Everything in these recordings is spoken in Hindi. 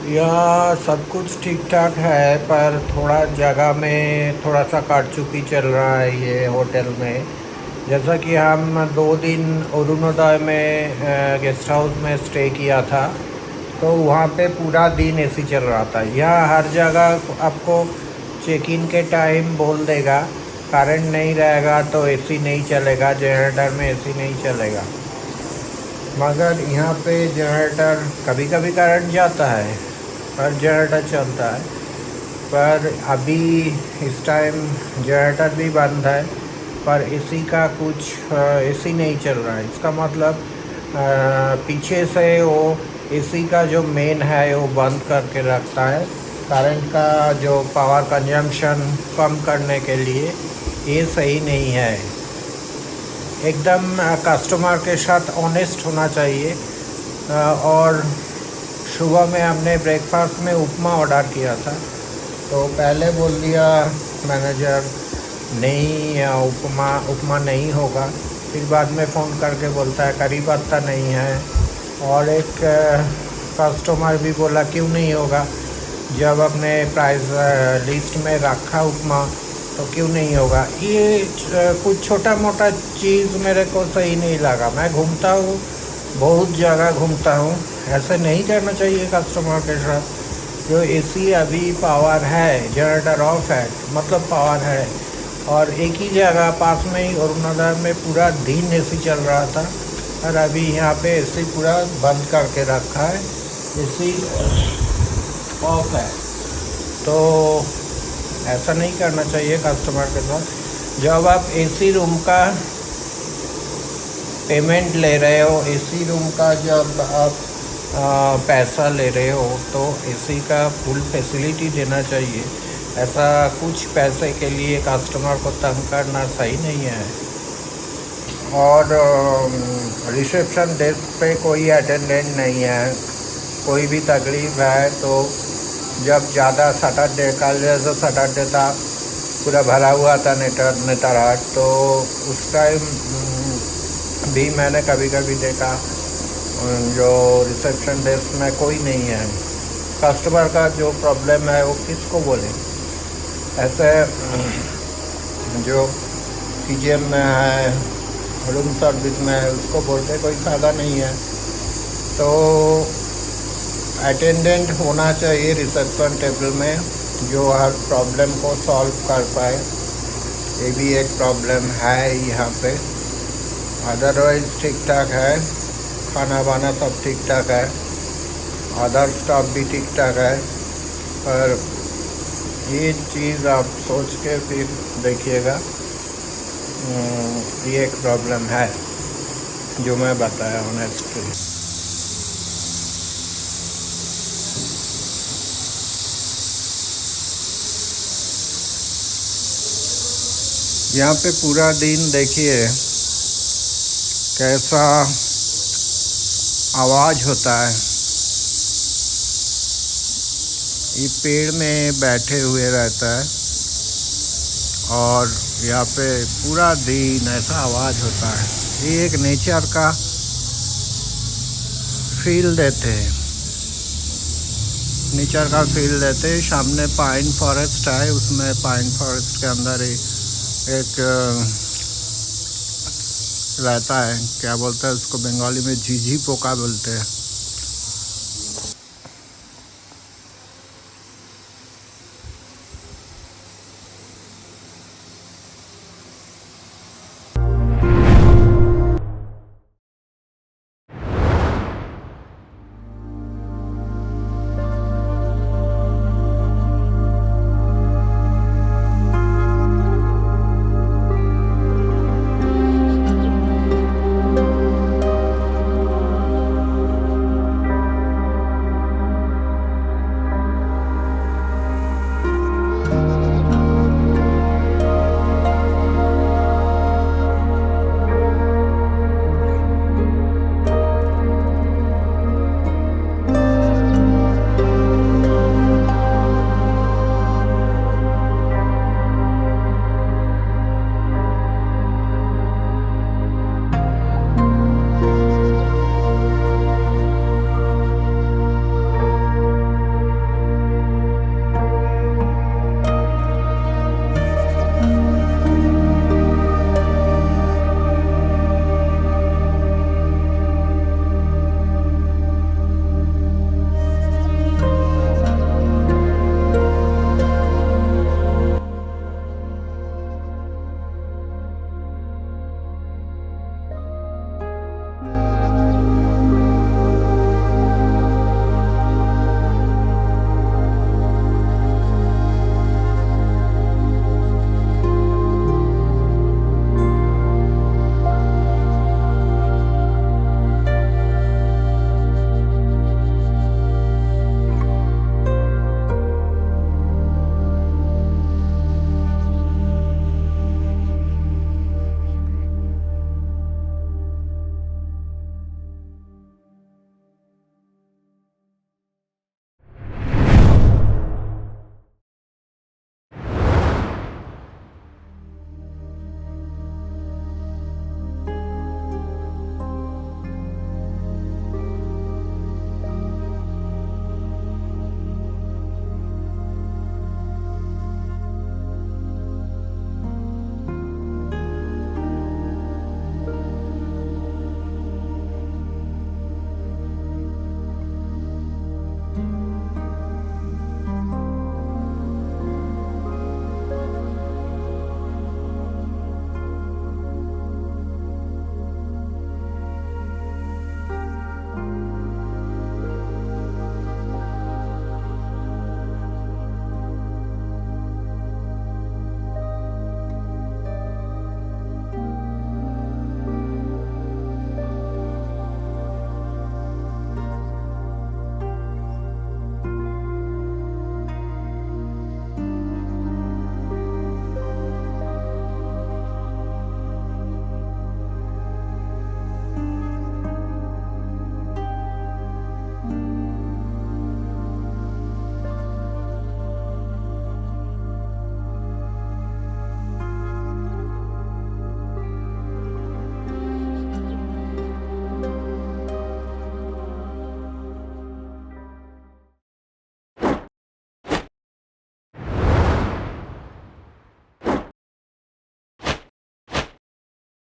यह सब कुछ ठीक ठाक है, पर थोड़ा जगह में थोड़ा सा कारचुपी चल रहा है ये होटल में। जैसा कि हम 2 दिन अरुणोदय में गेस्ट हाउस में स्टे किया था, तो वहाँ पे पूरा दिन एसी चल रहा था। यहाँ हर जगह आपको चेक इन के टाइम बोल देगा करंट नहीं रहेगा तो एसी नहीं चलेगा, जनरेटर में एसी नहीं चलेगा। मगर यहाँ पे जनरेटर कभी कभी करंट जाता है पर जनरेटर चलता है। पर अभी इस टाइम जनरेटर भी बंद है, पर एसी का कुछ एसी नहीं चल रहा है। इसका मतलब पीछे से वो एसी का जो मेन है वो बंद करके रखता है, करंट का जो पावर कंजम्पशन कम करने के लिए। ये सही नहीं है। एकदम कस्टमर के साथ ऑनेस्ट होना चाहिए। और सुबह में हमने ब्रेकफास्ट में उपमा ऑर्डर किया था, तो पहले बोल दिया मैनेजर नहीं, उपमा नहीं होगा। फिर बाद में फ़ोन करके बोलता है करी पत्ता नहीं है। और एक कस्टमर भी बोला क्यों नहीं होगा, जब अपने प्राइस लिस्ट में रखा उपमा तो क्यों नहीं होगा। ये कुछ छोटा मोटा चीज़ मेरे को सही नहीं लगा। मैं घूमता हूँ, बहुत जगह घूमता हूँ, ऐसे नहीं करना चाहिए कस्टमर के साथ। जो एसी अभी पावर है, जनरेटर ऑफ है मतलब पावर है, और एक ही जगह पास में ही अरुणोदय में पूरा दिन एसी चल रहा था, और अभी यहाँ पे एसी पूरा बंद करके रखा है, एसी ऑफ है। तो ऐसा नहीं करना चाहिए कस्टमर के साथ। जब आप एसी रूम का पेमेंट ले रहे हो, एसी रूम का जब आप पैसा ले रहे हो, तो एसी का फुल फैसिलिटी देना चाहिए। ऐसा कुछ पैसे के लिए कस्टमर को तंग करना सही नहीं है। और रिसेप्शन डेस्क पे कोई अटेंडेंट नहीं है। कोई भी तकलीफ़ है तो जब ज़्यादा सैटरडे, कल जैसा सैटरडे था पूरा भरा हुआ था नेतरहाट, तो उस टाइम भी मैंने कभी कभी देखा जो रिसेप्शन डेस्क में कोई नहीं है। कस्टमर का जो प्रॉब्लम है वो किसको बोले। ऐसे जो पीजीएम में है, रूम सर्विस में है, उसको बोलते कोई फ़ायदा नहीं है। तो अटेंडेंट होना चाहिए रिसेप्शन टेबल में, जो हर प्रॉब्लम को सॉल्व कर पाए। ये भी एक प्रॉब्लम है यहाँ पे। अदरवाइज़ ठीक ठाक है, खाना वाना सब ठीक ठाक है, अदर स्टाफ भी ठीक ठाक है। पर ये चीज़ आप सोच के फिर देखिएगा, ये एक प्रॉब्लम है जो मैं बताया ऑनेस्टली। यहाँ पे पूरा दिन देखिए कैसा आवाज़ होता है। ये पेड़ में बैठे हुए रहता है और यहाँ पे पूरा दिन ऐसा आवाज़ होता है। ये एक नेचर का फील देते हैं, नेचर का फील देते हैं। सामने पाइन फॉरेस्ट है, उसमें पाइन फॉरेस्ट के अंदर ही एक रहता है, क्या बोलते हैं उसको बंगाली में, झीझी पोका बोलते हैं।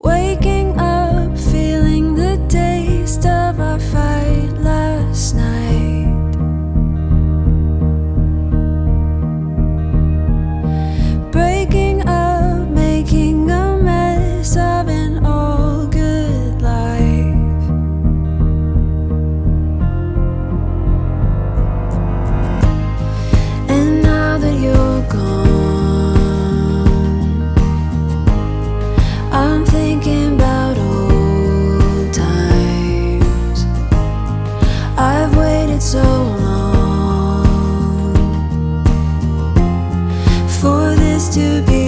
Waking up, feeling the taste of our fight last night. Breaking up, making a mess of an all good life. And now that you're gone, I'm thinking about old times. I've waited so long for this to be